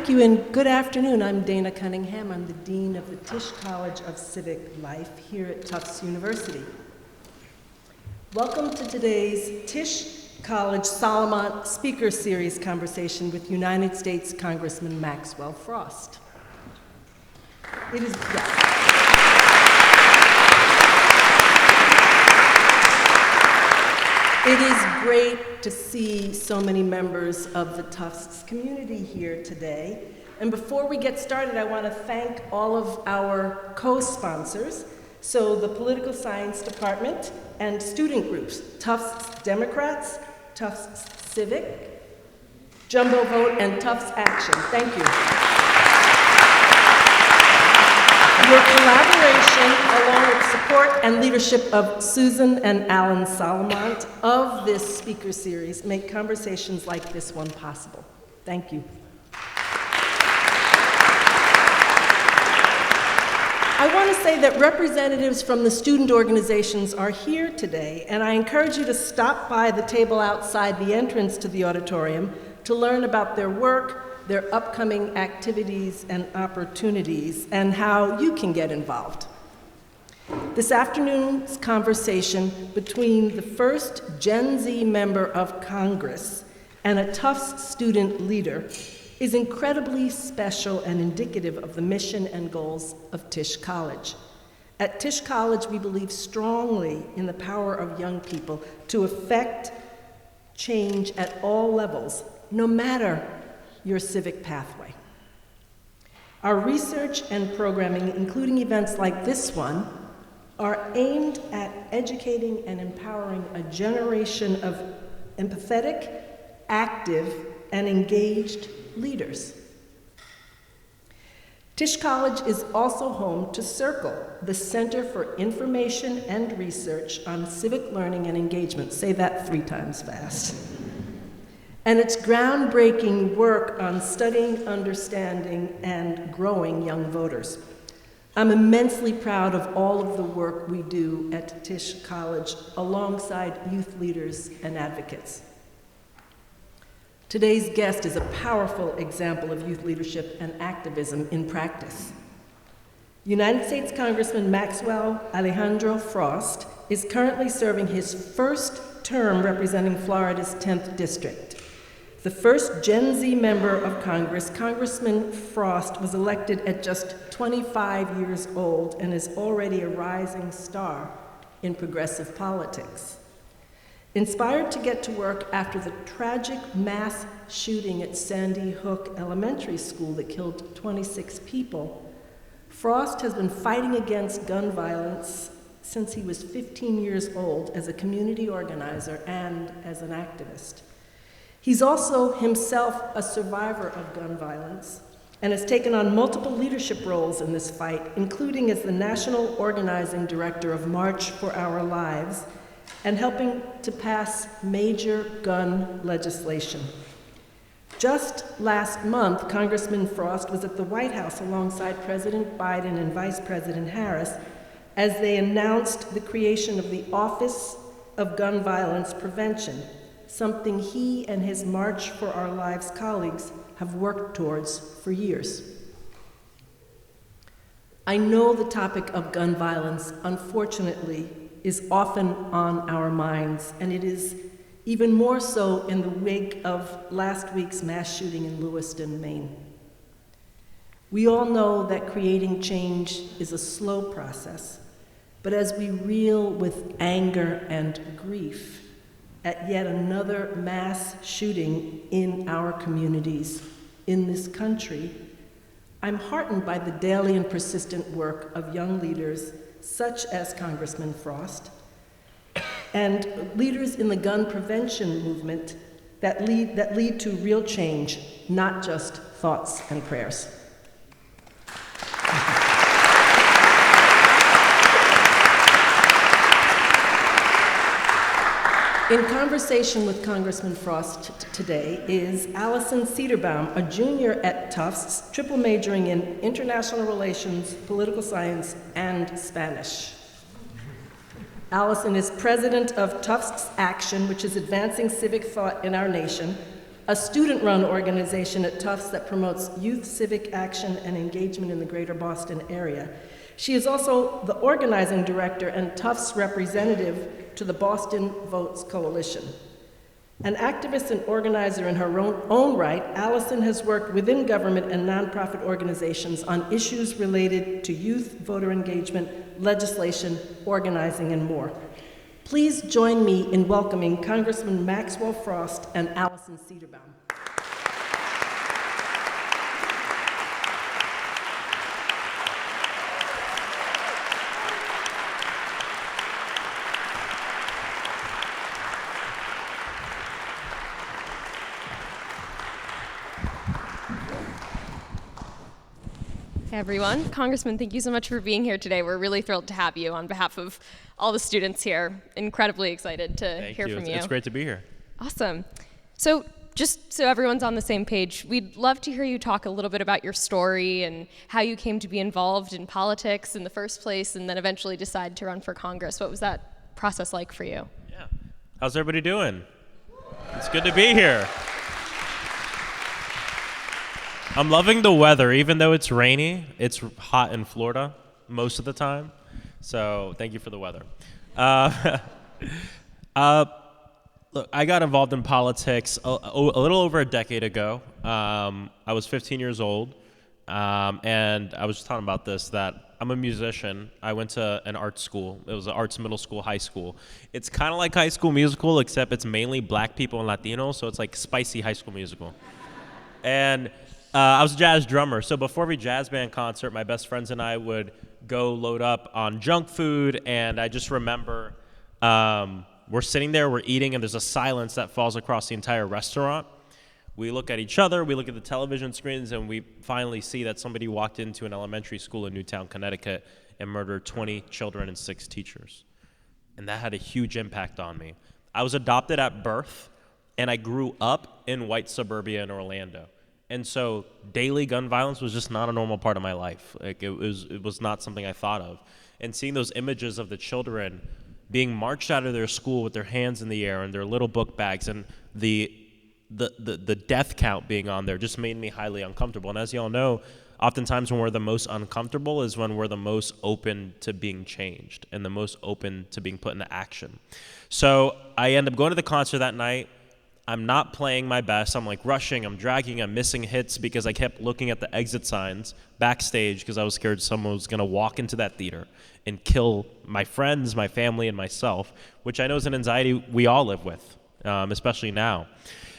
Thank you and good afternoon. I'm Dana Cunningham. I'm the Dean of the Tisch College of Civic Life here at Tufts University. Welcome to today's Tisch College Solomont Speaker Series conversation with United States Congressman Maxwell Frost. It is great to see so many members of the Tufts community here today. And before we get started, I want to thank all of our co-sponsors. So the Political Science Department and student groups, Tufts Democrats, Tufts Civic, Jumbo Vote, and Tufts Action. Thank you. Your collaboration, along with support and leadership of Susan and Alan Solomont of this speaker series, make conversations like this one possible. Thank you. I want to say that representatives from the student organizations are here today, and I encourage you to stop by the table outside the entrance to the auditorium to learn about their work, their upcoming activities and opportunities, and how you can get involved. This afternoon's conversation between the first Gen Z member of Congress and a Tufts student leader is incredibly special and indicative of the mission and goals of Tisch College. At Tisch College, we believe strongly in the power of young people to effect change at all levels, no matter your civic pathway. Our research and programming, including events like this one, are aimed at educating and empowering a generation of empathetic, active, and engaged leaders. Tisch College is also home to Circle, the Center for Information and Research on Civic Learning and Engagement. Say that 3 times fast. And its groundbreaking work on studying, understanding, and growing young voters. I'm immensely proud of all of the work we do at Tisch College alongside youth leaders and advocates. Today's guest is a powerful example of youth leadership and activism in practice. United States Congressman Maxwell Alejandro Frost is currently serving his first term representing Florida's 10th District. The first Gen Z member of Congress, Congressman Frost was elected at just 25 years old and is already a rising star in progressive politics. Inspired to get to work after the tragic mass shooting at Sandy Hook Elementary School that killed 26 people, Frost has been fighting against gun violence since he was 15 years old as a community organizer and as an activist. He's also himself a survivor of gun violence and has taken on multiple leadership roles in this fight, including as the National Organizing Director of March for Our Lives and helping to pass major gun legislation. Just last month, Congressman Frost was at the White House alongside President Biden and Vice President Harris as they announced the creation of the Office of Gun Violence Prevention, something he and his March for Our Lives colleagues have worked towards for years. I know the topic of gun violence, unfortunately, is often on our minds, and it is even more so in the wake of last week's mass shooting in Lewiston, Maine. We all know that creating change is a slow process, but as we reel with anger and grief at yet another mass shooting in our communities in this country, I'm heartened by the daily and persistent work of young leaders such as Congressman Frost and leaders in the gun prevention movement that lead to real change, not just thoughts and prayers. In conversation with Congressman Frost today is Allison Cedarbaum, a junior at Tufts, triple majoring in international relations, political science, and Spanish. Allison is president of Tufts Action, which is advancing civic thought in our nation, a student-run organization at Tufts that promotes youth civic action and engagement in the greater Boston area. She is also the organizing director and Tufts representative to the Boston Votes Coalition. An activist and organizer in her own right, Allison has worked within government and nonprofit organizations on issues related to youth voter engagement, legislation, organizing, and more. Please join me in welcoming Congressman Maxwell Frost and Allison Cedarbaum. Hey everyone. Congressman, thank you so much for being here today. We're really thrilled to have you on behalf of all the students here. Incredibly excited to hear from you. It's great to be here. Awesome. So just so everyone's on the same page, we'd love to hear you talk a little bit about your story and how you came to be involved in politics in the first place and then eventually decide to run for Congress. What was that process like for you? Yeah. How's everybody doing? It's good to be here. I'm loving the weather, even though it's rainy. It's hot in Florida most of the time, so thank you for the weather. Look, I got involved in politics a little over a decade ago. I was 15 years old, and I was just talking about this, that I'm a musician. I went to an art school. It was an arts middle school, high school. It's kind of like High School Musical, except it's mainly black people and Latinos, so it's like spicy High School Musical. And I was a jazz drummer, so before every jazz band concert, my best friends and I would go load up on junk food, and I just remember we're sitting there, we're eating, and there's a silence that falls across the entire restaurant. We look at each other, we look at the television screens, and we finally see that somebody walked into an elementary school in Newtown, Connecticut, and murdered 20 children and 6 teachers. And that had a huge impact on me. I was adopted at birth, and I grew up in white suburbia in Orlando. And so daily gun violence was just not a normal part of my life. Like it was not something I thought of. And seeing those images of the children being marched out of their school with their hands in the air and their little book bags and the death count being on there just made me highly uncomfortable. And as you all know, oftentimes when we're the most uncomfortable is when we're the most open to being changed and the most open to being put into action. So I end up going to the concert that night. I'm not playing my best. I'm like rushing, I'm dragging, I'm missing hits because I kept looking at the exit signs backstage because I was scared someone was going to walk into that theater and kill my friends, my family, and myself, which I know is an anxiety we all live with, especially now.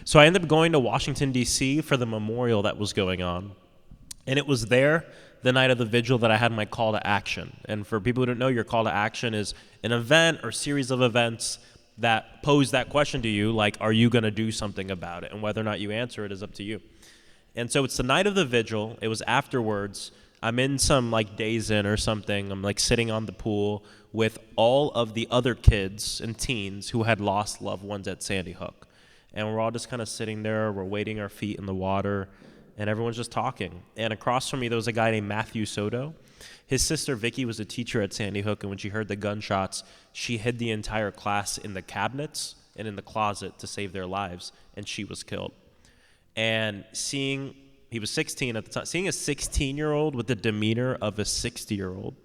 So I ended up going to Washington, D.C. for the memorial that was going on. And it was there the night of the vigil that I had my call to action. And for people who don't know, your call to action is an event or series of events that pose that question to you, like, are you going to do something about it? And whether or not you answer it is up to you. And so it's the night of the vigil. It was afterwards. I'm in some, like, Days Inn or something. I'm, like, sitting on the pool with all of the other kids and teens who had lost loved ones at Sandy Hook. And we're all just kind of sitting there. We're wading our feet in the water, and everyone's just talking. And across from me, there was a guy named Matthew Soto. His sister, Vicky, was a teacher at Sandy Hook, and when she heard the gunshots, she hid the entire class in the cabinets and in the closet to save their lives, and she was killed. And he was 16 at the time, seeing a 16-year-old with the demeanor of a 60-year-old,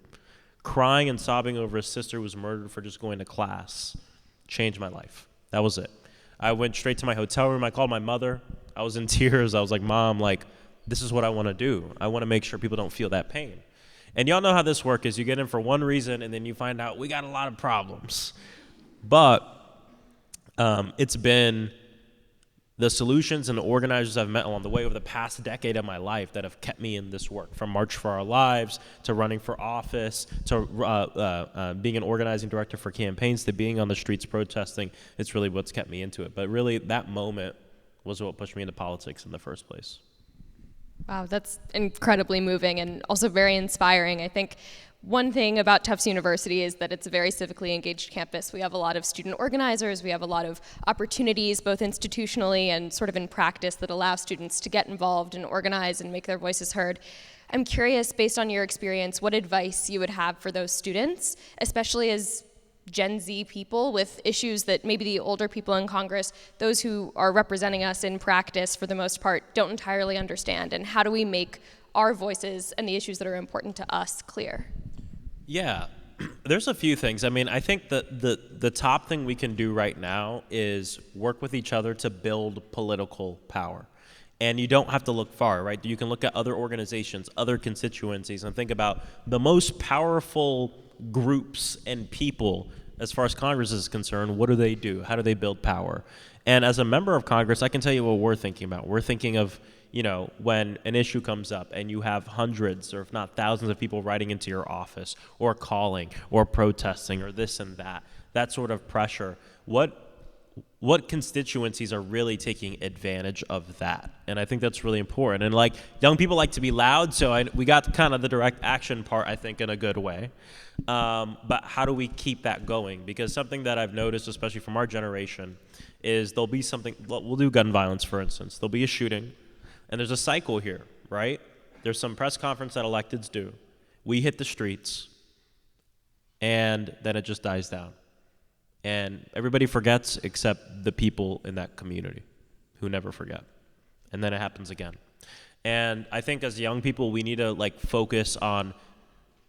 crying and sobbing over his sister who was murdered for just going to class, changed my life. That was it. I went straight to my hotel room. I called my mother. I was in tears. I was like, Mom, like, this is what I want to do. I want to make sure people don't feel that pain. And y'all know how this works is you get in for one reason and then you find out we got a lot of problems. But it's been the solutions and the organizers I've met along the way over the past decade of my life that have kept me in this work, from March for Our Lives to running for office to being an organizing director for campaigns to being on the streets protesting. It's really what's kept me into it. But really, that moment was what pushed me into politics in the first place. Wow, that's incredibly moving and also very inspiring. I think one thing about Tufts University is that it's a very civically engaged campus. We have a lot of student organizers. We have a lot of opportunities, both institutionally and sort of in practice, that allow students to get involved and organize and make their voices heard. I'm curious, based on your experience, what advice you would have for those students, especially as Gen Z people with issues that maybe the older people in Congress, those who are representing us in practice for the most part, don't entirely understand? And how do we make our voices and the issues that are important to us clear? Yeah, there's a few things. I mean, I think that the top thing we can do right now is work with each other to build political power. And you don't have to look far, right? You can look at other organizations, other constituencies, and think about the most powerful groups and people as far as Congress is concerned. What do they do? How do they build power? And as a member of Congress, I can tell you what we're thinking about. We're thinking of, when an issue comes up and you have hundreds or if not thousands of people writing into your office or calling or protesting or this and that sort of pressure. What constituencies are really taking advantage of that? And I think that's really important. And young people like to be loud, so we got kind of the direct action part, I think, in a good way. But how do we keep that going? Because something that I've noticed, especially from our generation, is there'll be something, we'll do gun violence, for instance. There'll be a shooting, and there's a cycle here, right? There's some press conference that electeds do. We hit the streets, and then it just dies down. And everybody forgets except the people in that community who never forget. And then it happens again. And I think as young people, we need to focus on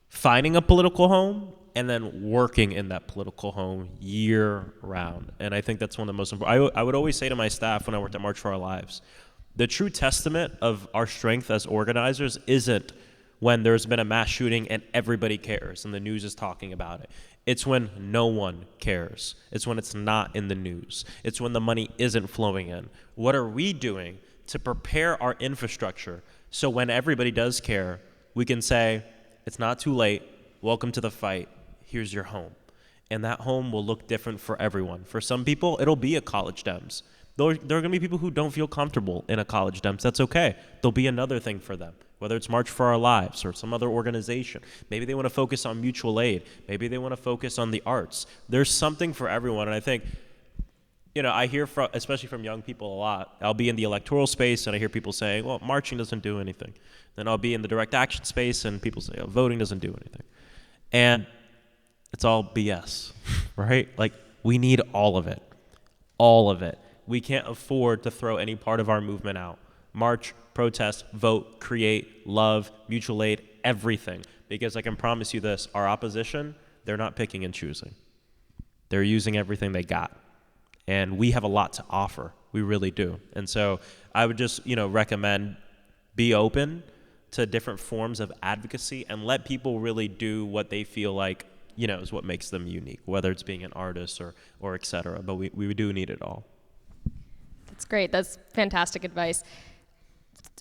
finding a political home and then working in that political home year round. And I think that's one of the most important. I would always say to my staff when I worked at March for Our Lives, the true testament of our strength as organizers isn't when there's been a mass shooting and everybody cares and the news is talking about it. It's when no one cares. It's when it's not in the news. It's when the money isn't flowing in. What are we doing to prepare our infrastructure so when everybody does care, we can say, it's not too late, welcome to the fight, here's your home. And that home will look different for everyone. For some people, it'll be a college Dems. There are going to be people who don't feel comfortable in a college Dems. That's okay. There'll be another thing for them, whether it's March for Our Lives or some other organization. Maybe they want to focus on mutual aid. Maybe they want to focus on the arts. There's something for everyone. And I think, I hear, especially from young people a lot, I'll be in the electoral space and I hear people saying, well, marching doesn't do anything. Then I'll be in the direct action space and people say, voting doesn't do anything. And it's all BS, right? We need all of it. All of it. We can't afford to throw any part of our movement out. March, protest, vote, create, love, mutual aid, everything. Because I can promise you this, our opposition, they're not picking and choosing. They're using everything they got. And we have a lot to offer. We really do. And so I would just, recommend be open to different forms of advocacy and let people really do what they feel like, is what makes them unique, whether it's being an artist or et cetera. But we do need it all. That's great. That's fantastic advice.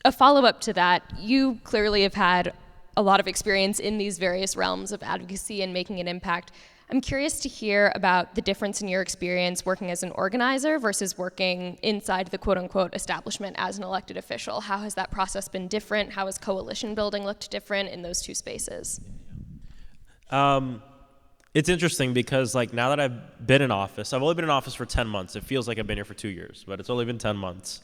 A follow-up to that, you clearly have had a lot of experience in these various realms of advocacy and making an impact. I'm curious to hear about the difference in your experience working as an organizer versus working inside the quote-unquote establishment as an elected official. How has that process been different? How has coalition building looked different in those two spaces? It's interesting because now that I've been in office, I've only been in office for 10 months. It feels like I've been here for 2 years, but it's only been 10 months.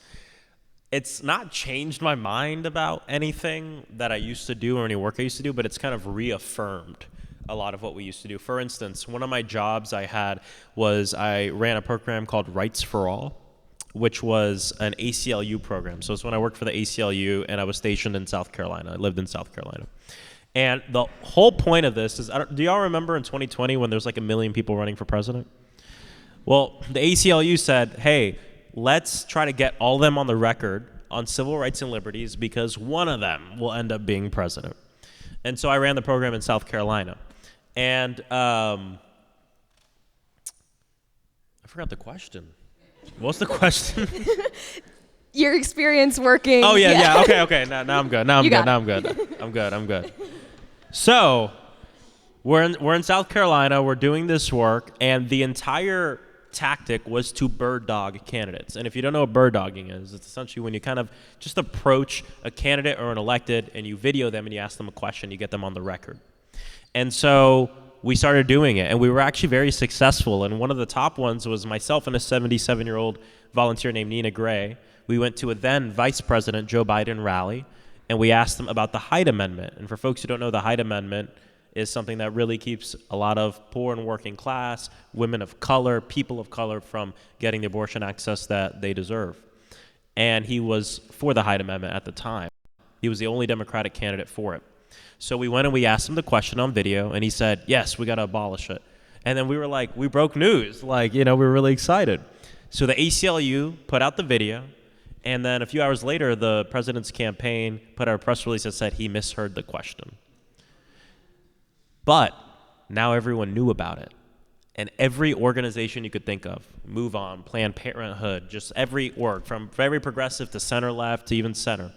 It's not changed my mind about anything that I used to do or any work I used to do, but it's kind of reaffirmed a lot of what we used to do. For instance, one of my jobs I had was I ran a program called Rights for All, which was an ACLU program. So it's when I worked for the ACLU and I was stationed in South Carolina. I lived in South Carolina. And the whole point of this is, do y'all remember in 2020 when there's 1 million people running for president? Well, the ACLU said, hey, let's try to get all of them on the record on civil rights and liberties because one of them will end up being president. And so I ran the program in South Carolina. And I forgot the question. What's the question? Your experience working. Oh, yeah. Okay. Now I'm good. I'm good. So we're in South Carolina. We're doing this work, and the entire tactic was to bird dog candidates. And if you don't know what bird dogging is, it's essentially when you kind of just approach a candidate or an elected and you video them and you ask them a question, you get them on the record. And so we started doing it, and we were actually very successful. And one of the top ones was myself and a 77-year-old volunteer named Nina Gray. We went to a then Vice President Joe Biden rally, and we asked them about the Hyde Amendment. And for folks who don't know the Hyde Amendment, is something that really keeps a lot of poor and working class, women of color, people of color from getting the abortion access that they deserve. And he was for the Hyde Amendment at the time. He was the only Democratic candidate for it. So we went and we asked him the question on video, and he said, yes, we got to abolish it. And then we were like, we broke news. Like, we were really excited. So the ACLU put out the video, and then a few hours later, the president's campaign put out a press release that said he misheard the question. But now everyone knew about it. And every organization you could think of, Move On, Planned Parenthood, just every org, from very progressive to center left to even center,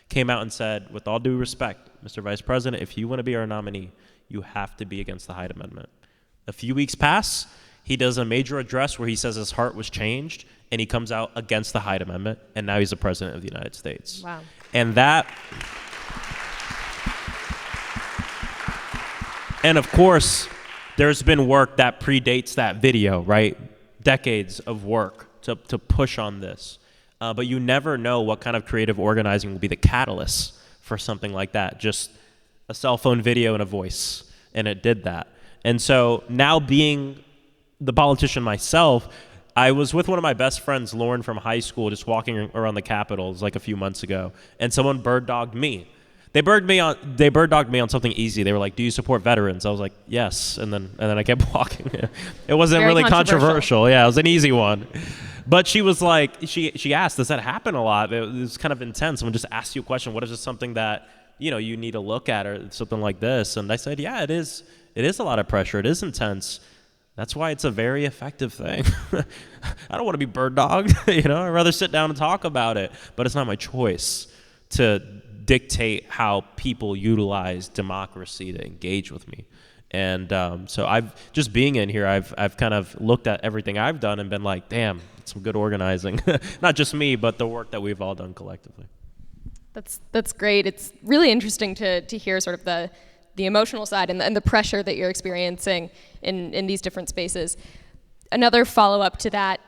came out and said, with all due respect, Mr. Vice President, if you want to be our nominee, you have to be against the Hyde Amendment. A few weeks pass, he does a major address where he says his heart was changed, and he comes out against the Hyde Amendment, and now he's the President of the United States. Wow. And of course, there's been work that predates that video, right? Decades of work to push on this. But you never know what kind of creative organizing will be the catalyst for something like that. Just a cell phone video and a voice, and it did that. And so now, being the politician myself, I was with one of my best friends, Lauren, from high school, just walking around the Capitol like a few months ago, and someone bird-dogged me. They bird-dogged me on something easy. They were like, do you support veterans? I was like, yes. And then I kept walking. It wasn't Very really controversial. Yeah, it was an easy one. But she was like, she asked, does that happen a lot? It was kind of intense. Someone just asked you a question. What is this something that, you need to look at, or something like this? And I said, yeah, it is. It is a lot of pressure. It is intense. That's why it's a very effective thing. I don't want to be bird-dogged. I'd rather sit down and talk about it. But it's not my choice to dictate how people utilize democracy to engage with me. And so I've just being in here, I've kind of looked at everything I've done and been like, damn, it's some good organizing. Not just me, but the work that we've all done collectively. That's great. It's really interesting to hear sort of the emotional side and the pressure that you're experiencing in these different spaces. Another follow-up to that,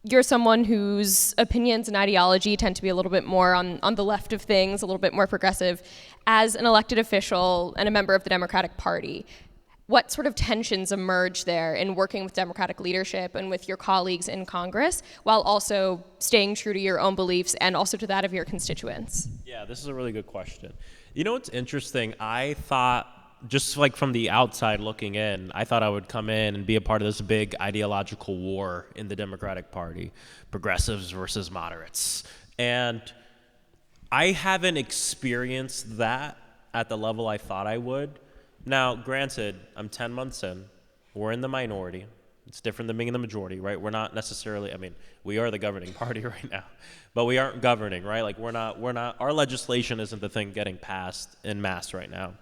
you're someone whose opinions and ideology tend to be a little bit more on the left of things, a little bit more progressive. As an elected official and a member of the Democratic Party, what sort of tensions emerge there in working with Democratic leadership and with your colleagues in Congress, while also staying true to your own beliefs and also to that of your constituents? Yeah, this is a really good question. What's interesting? I thought, just like from the outside looking in, I thought I would come in and be a part of this big ideological war in the Democratic Party, progressives versus moderates. And I haven't experienced that at the level I thought I would. Now, granted, I'm 10 months in. We're in the minority. It's different than being in the majority, right? We're not necessarily, we are the governing party right now, but we aren't governing, right? Like we're not, our legislation isn't the thing getting passed en masse right now.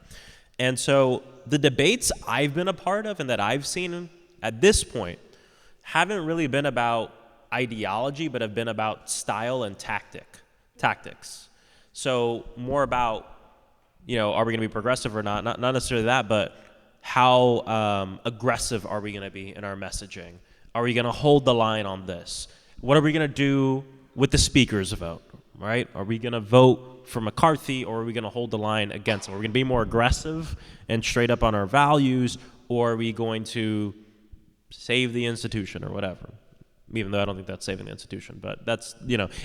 And so the debates I've been a part of and that I've seen at this point haven't really been about ideology, but have been about style and tactics. So more about, are we going to be progressive or not? Not necessarily that, but how aggressive are we going to be in our messaging? Are we going to hold the line on this? What are we going to do with the speaker's vote, right? Are we going to vote for McCarthy, or are we going to hold the line against him? Are we going to be more aggressive and straight up on our values, or are we going to save the institution or whatever? Even though I don't think that's saving the institution, but that's,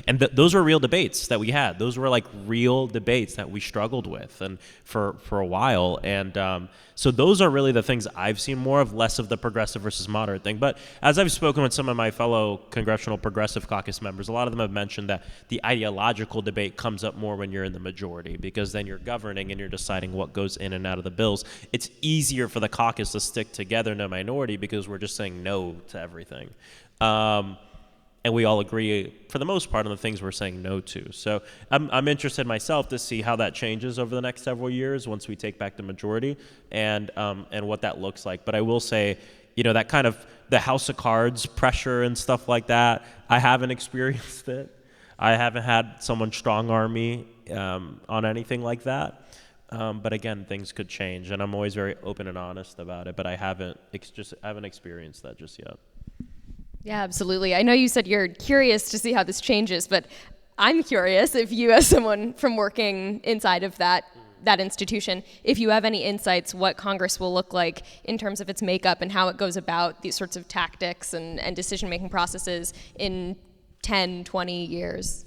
and those were real debates that we had. Those were like real debates that we struggled with and for a while. And so those are really the things I've seen more of, less of the progressive versus moderate thing. But as I've spoken with some of my fellow Congressional Progressive Caucus members, a lot of them have mentioned that the ideological debate comes up more when you're in the majority, because then you're governing and you're deciding what goes in and out of the bills. It's easier for the caucus to stick together in a minority because we're just saying no to everything. And we all agree, for the most part, on the things we're saying no to. So I'm interested myself to see how that changes over the next several years once we take back the majority, and what that looks like. But I will say, that kind of the House of Cards pressure and stuff like that, I haven't experienced it. I haven't had someone strong-arm me on anything like that. But again, things could change, and I'm always very open and honest about it. But I haven't experienced that just yet. Yeah, absolutely. I know you said you're curious to see how this changes, but I'm curious if you, as someone from working inside of that that institution. If you have any insights, what Congress will look like in terms of its makeup and how it goes about these sorts of tactics and decision-making processes in 10, 20 years.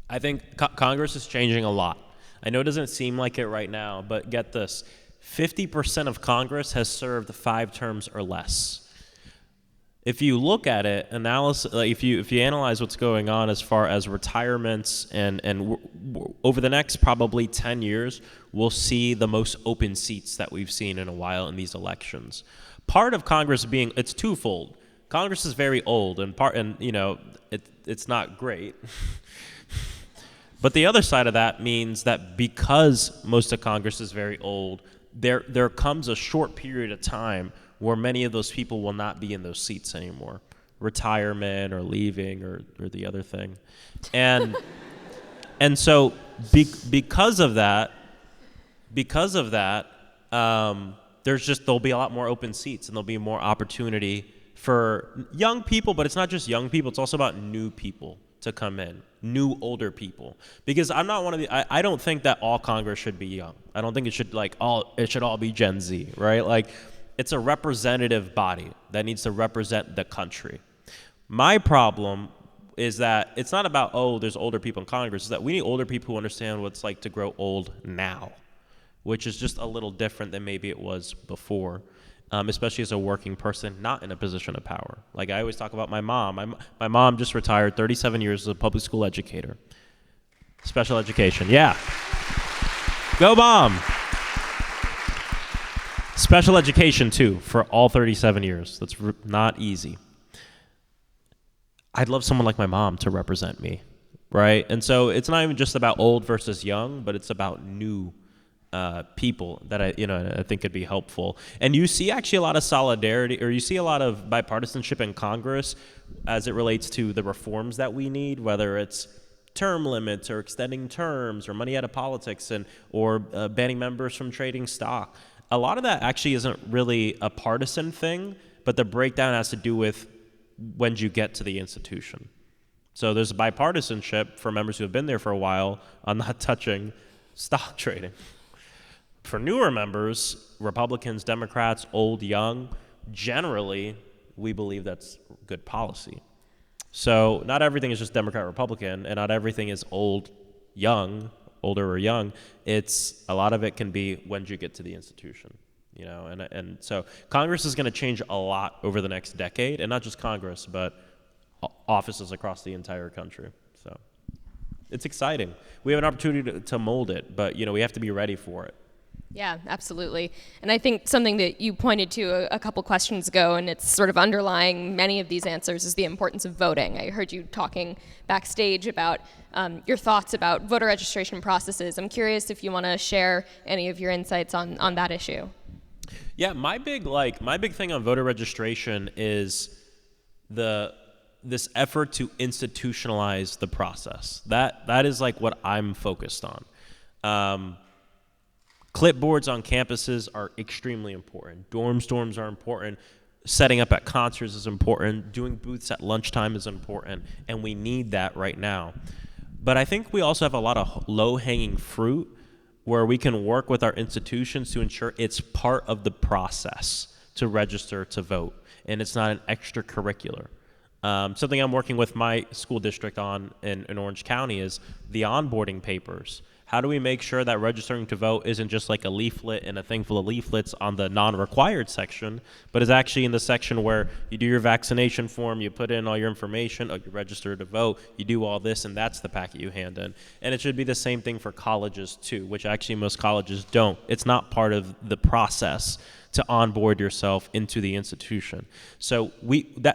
I think Congress is changing a lot. I know it doesn't seem like it right now, but get this. 50% of Congress has served 5 terms or less. If you look at it, if you analyze what's going on as far as retirements and over the next probably 10 years, we'll see the most open seats that we've seen in a while in these elections. Part of Congress it's twofold. Congress is very old, it's not great. But the other side of that means that because most of Congress is very old, there comes a short period of time where many of those people will not be in those seats anymore. Retirement or leaving or the other thing. And so because of that, there'll be a lot more open seats and there'll be more opportunity for young people, but it's not just young people, it's also about new people to come in, new older people. Because I'm not one of I don't think that all Congress should be young. I don't think it should all be Gen Z, right? Like, it's a representative body that needs to represent the country. My problem is that it's not about, there's older people in Congress. It's that we need older people who understand what it's like to grow old now, which is just a little different than maybe it was before, especially as a working person, not in a position of power. Like I always talk about my mom. My mom just retired 37 years as a public school educator. Special education, yeah. Go Mom! Special education, too, for all 37 years. That's not easy. I'd love someone like my mom to represent me, right? And so it's not even just about old versus young, but it's about new people that I think could be helpful. And you see actually a lot of solidarity, or you see a lot of bipartisanship in Congress as it relates to the reforms that we need, whether it's term limits or extending terms or money out of politics or banning members from trading stock. A lot of that actually isn't really a partisan thing, but the breakdown has to do with when you get to the institution. So there's a bipartisanship for members who have been there for a while on not touching stock trading. For newer members, Republicans, Democrats, old, young, generally, we believe that's good policy. So not everything is just Democrat, Republican, and not everything is old, young, older or young. It's a lot of it can be when you get to the institution, and so Congress is going to change a lot over the next decade, and not just Congress, but offices across the entire country. So it's exciting. We have an opportunity to mold it, but we have to be ready for it. Yeah, absolutely. And I think something that you pointed to a couple questions ago, and it's sort of underlying many of these answers, is the importance of voting. I heard you talking backstage about your thoughts about voter registration processes. I'm curious if you want to share any of your insights on that issue. Yeah, my big thing on voter registration is this effort to institutionalize the process. That is like what I'm focused on. Clipboards on campuses are extremely important. Dorm storms are important. Setting up at concerts is important. Doing booths at lunchtime is important. And we need that right now. But I think we also have a lot of low-hanging fruit where we can work with our institutions to ensure it's part of the process to register to vote. And it's not an extracurricular. Something I'm working with my school district on in Orange County is the onboarding papers. How do we make sure that registering to vote isn't just like a leaflet and a thing full of leaflets on the non-required section, but is actually in the section where you do your vaccination form, you put in all your information, you register to vote, you do all this, and that's the packet you hand in. And it should be the same thing for colleges too, which actually most colleges don't. It's not part of the process to onboard yourself into the institution. So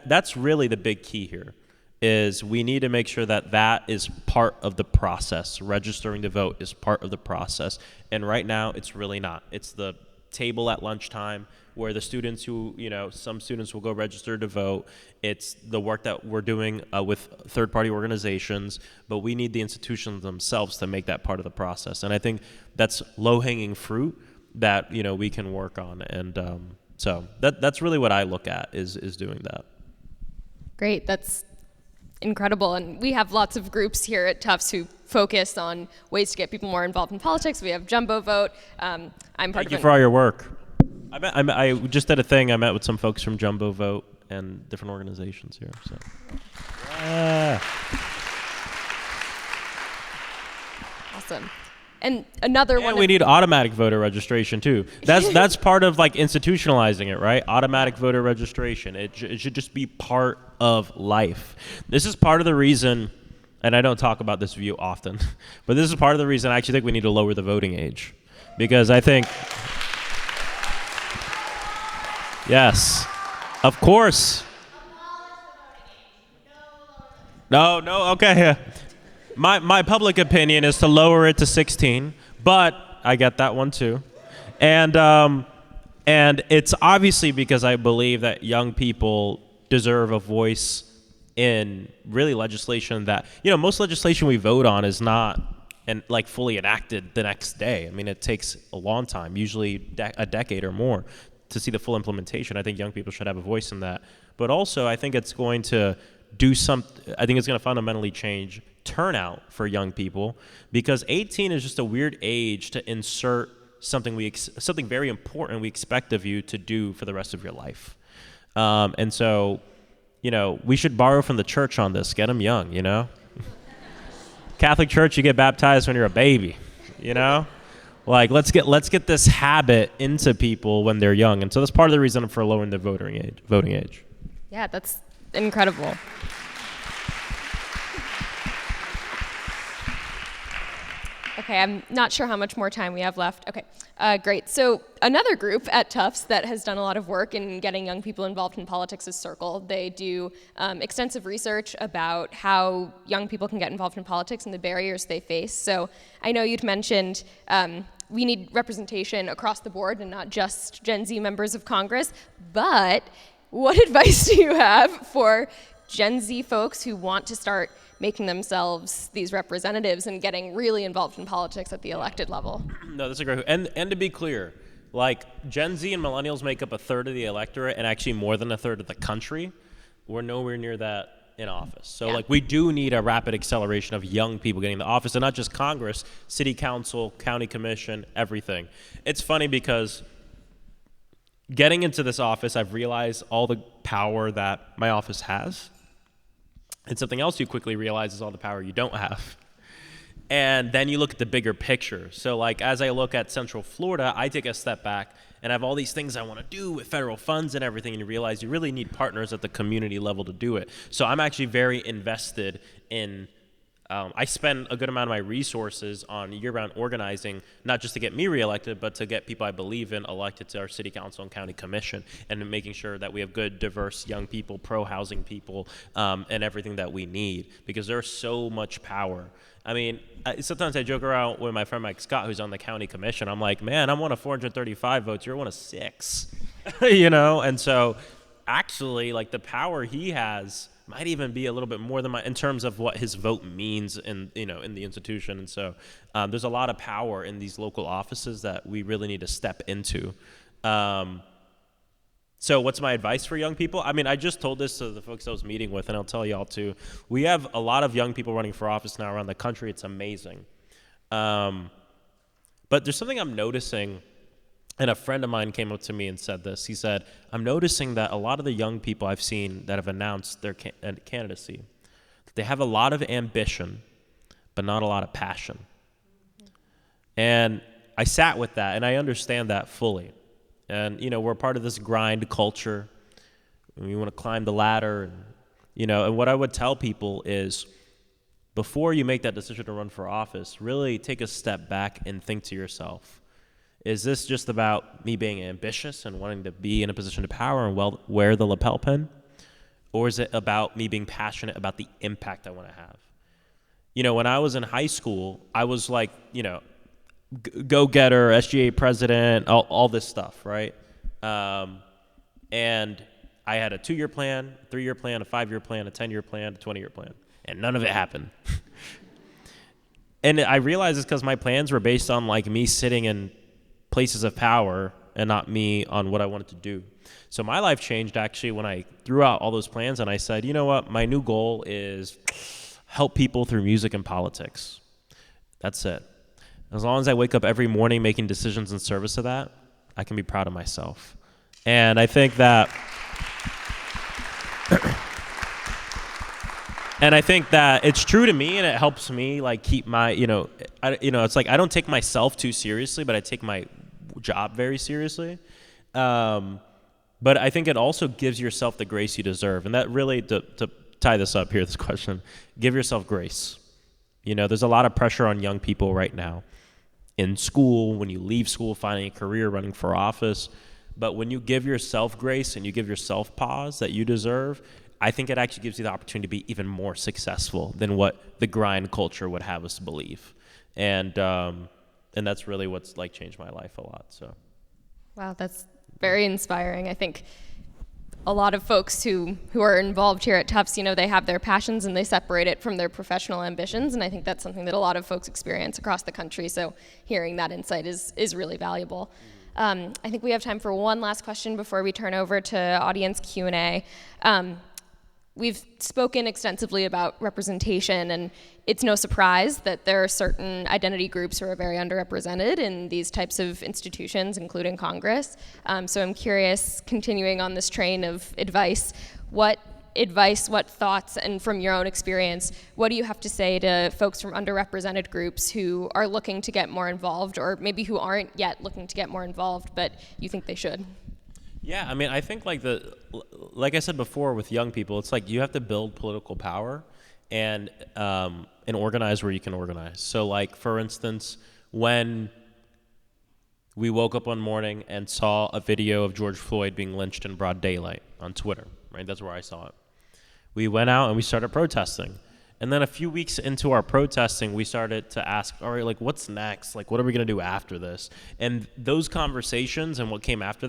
that's really the big key here. Is we need to make sure that is part of the process. Registering to vote is part of the process. And right now, it's really not. It's the table at lunchtime where the students some students will go register to vote. It's the work that we're doing with third-party organizations, but we need the institutions themselves to make that part of the process. And I think that's low-hanging fruit that, we can work on. And so that's really what I look at is doing that. Great. That's incredible. And we have lots of groups here at Tufts who focus on ways to get people more involved in politics. We have Jumbo Vote. I'm part Thank of you for all your work. I just did a thing. I met with some folks from Jumbo Vote and different organizations here. So. Yeah. Awesome. And another one. We need automatic voter registration too. That's part of like institutionalizing it, right? Automatic voter registration. It should just be part of life. This is part of the reason, and I don't talk about this view often, but this is part of the reason I actually think we need to lower the voting age, because I think. Yes, of course. No, okay. My public opinion is to lower it to 16, but I get that one too. And it's obviously because I believe that young people deserve a voice in really legislation that, most legislation we vote on is not fully enacted the next day. I mean, it takes a long time, usually a decade or more, to see the full implementation. I think young people should have a voice in that. But also, I think it's going to I think it's going to fundamentally change turnout for young people, because 18 is just a weird age to insert something something very important we expect of you to do for the rest of your life. And so, we should borrow from the church on this. Get them young, Catholic Church, you get baptized when you're a baby, Like, let's get this habit into people when they're young. And so that's part of the reason for lowering the voting age. Yeah, that's incredible. Okay, I'm not sure how much more time we have left. Okay, great. So another group at Tufts that has done a lot of work in getting young people involved in politics is Circle. They do extensive research about how young people can get involved in politics and the barriers they face. So I know you'd mentioned we need representation across the board and not just Gen Z members of Congress, but what advice do you have for Gen Z folks who want to start making themselves these representatives and getting really involved in politics at the elected level? No, that's a great, and to be clear, like Gen Z and millennials make up a third of the electorate and actually more than a third of the country. We're nowhere near that in office. So we do need a rapid acceleration of young people getting into office, and not just Congress, city council, county commission, everything. It's funny because getting into this office, I've realized all the power that my office has. And something else you quickly realize is all the power you don't have. And then you look at the bigger picture. So as I look at Central Florida, I take a step back and I have all these things I want to do with federal funds and everything, and you realize you really need partners at the community level to do it. So I'm actually very invested in I spend a good amount of my resources on year-round organizing, not just to get me reelected, but to get people I believe in elected to our city council and county commission, and making sure that we have good, diverse young people, pro-housing people, and everything that we need, because there's so much power. I mean, sometimes I joke around with my friend Mike Scott, who's on the county commission. I'm like, man, I'm one of 435 votes. You're one of 6, And so actually, the power he has might even be a little bit more than in terms of what his vote means in the institution. And so there's a lot of power in these local offices that we really need to step into. So what's my advice for young people? I mean, I just told this to the folks I was meeting with, and I'll tell y'all too. We have a lot of young people running for office now around the country. It's amazing. But there's something I'm noticing. And a friend of mine came up to me and said this. He said, I'm noticing that a lot of the young people I've seen that have announced their candidacy, they have a lot of ambition, but not a lot of passion. And I sat with that, and I understand that fully. And, we're part of this grind culture. We want to climb the ladder. And what I would tell people is, before you make that decision to run for office, really take a step back and think to yourself, is this just about me being ambitious and wanting to be in a position of power and wear the lapel pin? Or is it about me being passionate about the impact I want to have? When I was in high school, I was go-getter, SGA president, all this stuff, right? And I had a 2-year plan, a 3-year plan, a 5-year plan, a 10-year plan, a 20-year plan, and none of it happened. And I realized it's because my plans were based on me sitting in places of power and not me on what I wanted to do. So my life changed actually when I threw out all those plans and I said, you know what, my new goal is help people through music and politics. That's it. As long as I wake up every morning making decisions in service of that, I can be proud of myself. And I think that it's true to me, and it helps me like keep my, it's like I don't take myself too seriously, but I take my job very seriously. But I think it also gives yourself the grace you deserve. And that really, to tie this up here, this question, give yourself grace. There's a lot of pressure on young people right now. In school, when you leave school, finding a career, running for office. But when you give yourself grace and you give yourself pause that you deserve, I think it actually gives you the opportunity to be even more successful than what the grind culture would have us believe. And that's really what's like changed my life a lot. So, wow, that's very inspiring. I think a lot of folks who are involved here at Tufts, they have their passions and they separate it from their professional ambitions. And I think that's something that a lot of folks experience across the country. So hearing that insight is really valuable. I think we have time for one last question before we turn over to audience Q&A. We've spoken extensively about representation, and it's no surprise that there are certain identity groups who are very underrepresented in these types of institutions, including Congress. So I'm curious, continuing on this train of advice, what thoughts, and from your own experience, what do you have to say to folks from underrepresented groups who are looking to get more involved, or maybe who aren't yet looking to get more involved, but you think they should? Yeah, I mean, I think like I said before with young people, it's like you have to build political power and organize where you can organize. So like, for instance, when we woke up one morning and saw a video of George Floyd being lynched in broad daylight on Twitter, right? That's where I saw it. We went out and we started protesting. And then a few weeks into our protesting, we started to ask, all right, like, what's next? Like, what are we going to do after this? And those conversations and what came after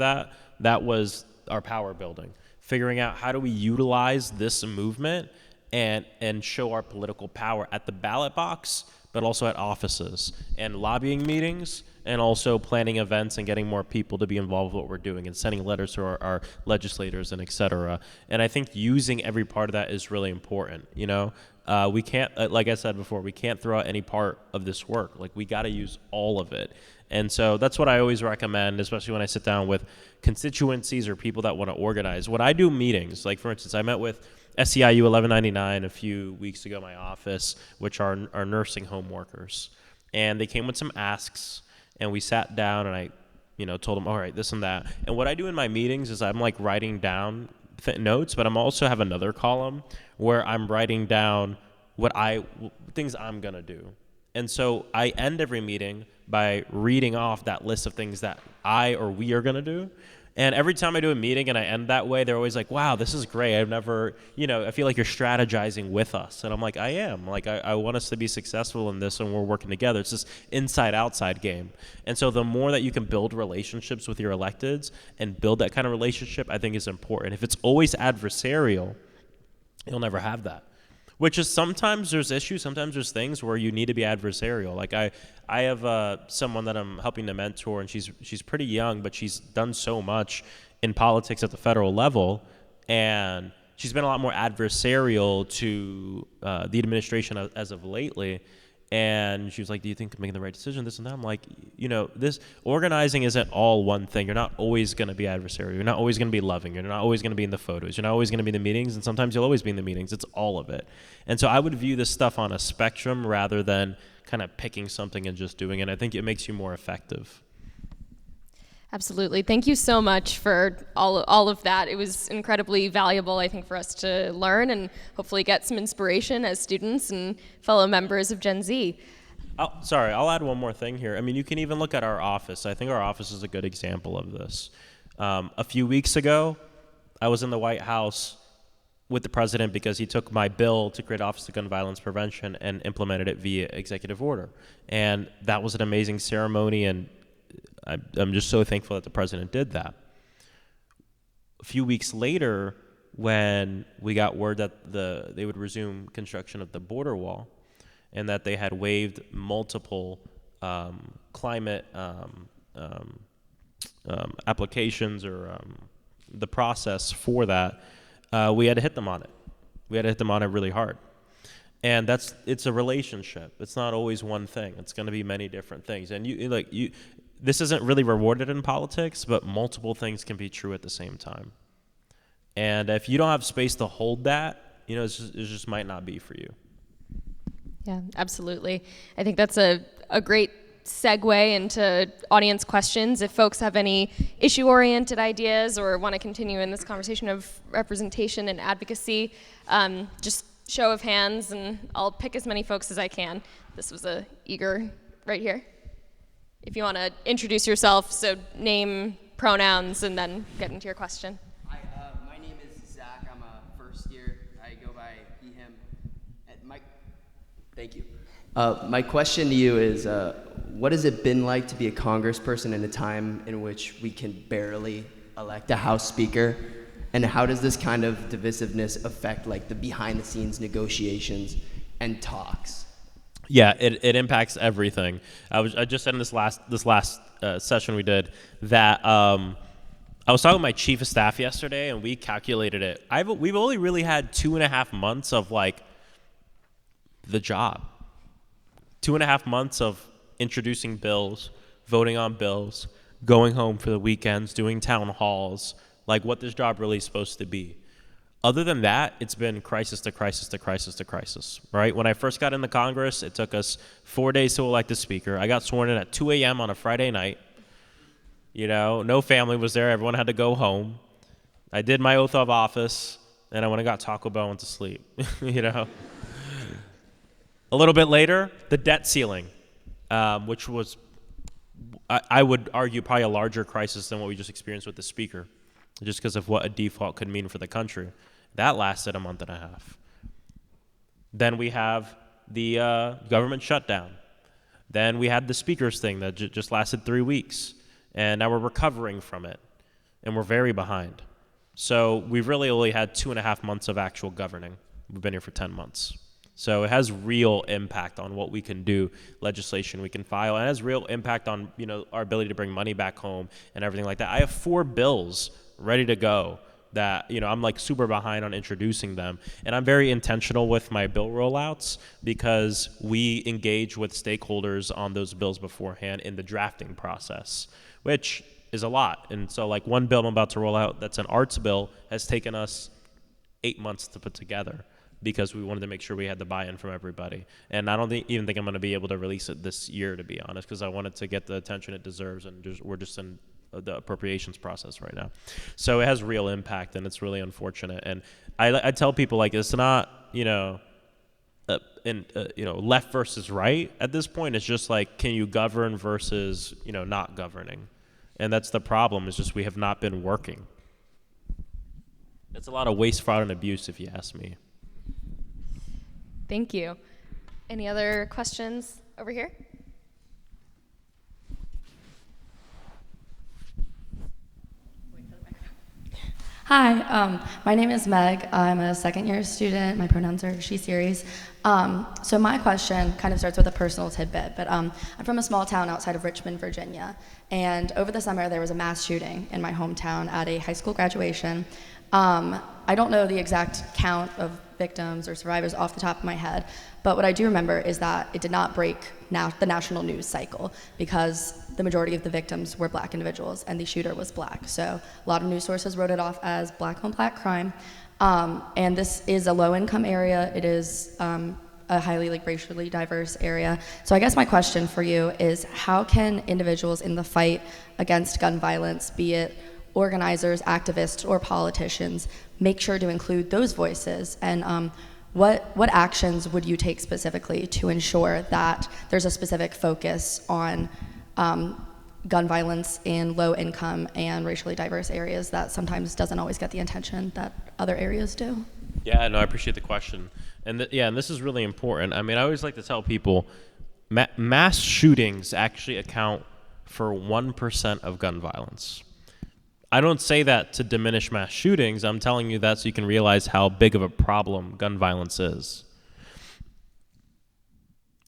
that was our power building, figuring out how do we utilize this movement and show our political power at the ballot box, but also at offices and lobbying meetings, and also planning events and getting more people to be involved with what we're doing and sending letters to our legislators and et cetera. And I think using every part of that is really important. We can't, like I said before, we can't throw out any part of this work. Like, we got to use all of it. And so that's what I always recommend, especially when I sit down with constituencies or people that want to organize. When I do meetings, like for instance, I met with SEIU 1199 a few weeks ago in my office, which are nursing home workers. And they came with some asks, and we sat down and I, told them, all right, this and that. And what I do in my meetings is I'm like writing down notes, but I'm also have another column where I'm writing down things I'm going to do. And so I end every meeting by reading off that list of things that I or we are going to do. And every time I do a meeting and I end that way, they're always like, wow, this is great. I've never, I feel like you're strategizing with us. And I'm like, I am. Like, I want us to be successful in this, and we're working together. It's this inside-outside game. And so the more that you can build relationships with your electeds and build that kind of relationship, I think is important. If it's always adversarial, you'll never have that. Which is sometimes there's issues, sometimes there's things where you need to be adversarial. Like I have someone that I'm helping to mentor, and she's pretty young, but she's done so much in politics at the federal level, and she's been a lot more adversarial to the administration as of lately. And she was like, do you think I'm making the right decision, this and that? I'm like, this organizing isn't all one thing. You're not always going to be adversarial. You're not always going to be loving. You're not always going to be in the photos. You're not always going to be in the meetings. And sometimes you'll always be in the meetings. It's all of it. And so I would view this stuff on a spectrum rather than kind of picking something and just doing it. I think it makes you more effective. Absolutely. Thank you so much for all of that. It was incredibly valuable, I think, for us to learn and hopefully get some inspiration as students and fellow members of Gen Z. I'll add one more thing here. I mean, you can even look at our office. I think our office is a good example of this. A few weeks ago, I was in the White House with the president because he took my bill to create Office of Gun Violence Prevention and implemented it via executive order. And that was an amazing ceremony, and I'm just so thankful that the president did that. A few weeks later, when we got word that they would resume construction of the border wall, and that they had waived multiple climate applications or the process for that, we had to hit them on it. We had to hit them on it really hard. And it's a relationship. It's not always one thing. It's going to be many different things. And this isn't really rewarded in politics, but multiple things can be true at the same time. And if you don't have space to hold that, it just might not be for you. Yeah, absolutely. I think that's a great segue into audience questions. If folks have any issue-oriented ideas or want to continue in this conversation of representation and advocacy, just show of hands, and I'll pick as many folks as I can. This was a eager right here. If you want to introduce yourself, so name, pronouns, and then get into your question. Hi, my name is Zach. I'm a first year. I go by he, him. Thank you. My question to you is, what has it been like to be a congressperson in a time in which we can barely elect a House Speaker? And how does this kind of divisiveness affect the behind-the-scenes negotiations and talks? Yeah, it impacts everything. I just said in this last session we did that I was talking to my chief of staff yesterday, and we calculated it. We've only really had 2.5 months of the job. 2.5 months of introducing bills, voting on bills, going home for the weekends, doing town halls, what this job really is supposed to be. Other than that, it's been crisis to crisis to crisis to crisis, right? When I first got into Congress, it took us 4 days to elect a speaker. I got sworn in at 2 a.m. on a Friday night. No family was there. Everyone had to go home. I did my oath of office, and I went and got Taco Bell and went to sleep, A little bit later, the debt ceiling, which was, I would argue, probably a larger crisis than what we just experienced with the speaker, just because of what a default could mean for the country. That lasted a month and a half. Then we have the government shutdown. Then we had the speakers thing that just lasted 3 weeks. And now we're recovering from it. And we're very behind. So we've really only had 2.5 months of actual governing. We've been here for 10 months. So it has real impact on what we can do, legislation we can file. And it has real impact on our ability to bring money back home and everything like that. I have 4 bills ready to go that I'm super behind on introducing them, and I'm very intentional with my bill rollouts because we engage with stakeholders on those bills beforehand in the drafting process, which is a lot. And so one bill I'm about to roll out that's an arts bill has taken us 8 months to put together because we wanted to make sure we had the buy-in from everybody. And I don't even think I'm going to be able to release it this year, to be honest, because I wanted to get the attention it deserves, and we're just in the appropriations process right now. So it has real impact, and it's really unfortunate. And I tell people it's not left versus right at this point. It's just can you govern versus not governing, and that's the problem. Is just we have not been working. It's a lot of waste, fraud, and abuse, if you ask me. Thank you. Any other questions over here? Hi, my name is Meg. I'm a second-year student. My pronouns are she, series. So my question kind of starts with a personal tidbit, but I'm from a small town outside of Richmond, Virginia, and over the summer there was a mass shooting in my hometown at a high school graduation. I don't know the exact count of victims or survivors off the top of my head, but what I do remember is that it did not break the national news cycle because the majority of the victims were black individuals and the shooter was black. So a lot of news sources wrote it off as black on black crime. And this is a low-income area. It is a highly racially diverse area. So I guess my question for you is, how can individuals in the fight against gun violence, be it organizers, activists, or politicians, make sure to include those voices? And what actions would you take specifically to ensure that there's a specific focus on gun violence in low-income and racially diverse areas that sometimes doesn't always get the attention that other areas do? Yeah, no, I appreciate the question. And and this is really important. I mean, I always like to tell people mass shootings actually account for 1% of gun violence. I don't say that to diminish mass shootings. I'm telling you that so you can realize how big of a problem gun violence is.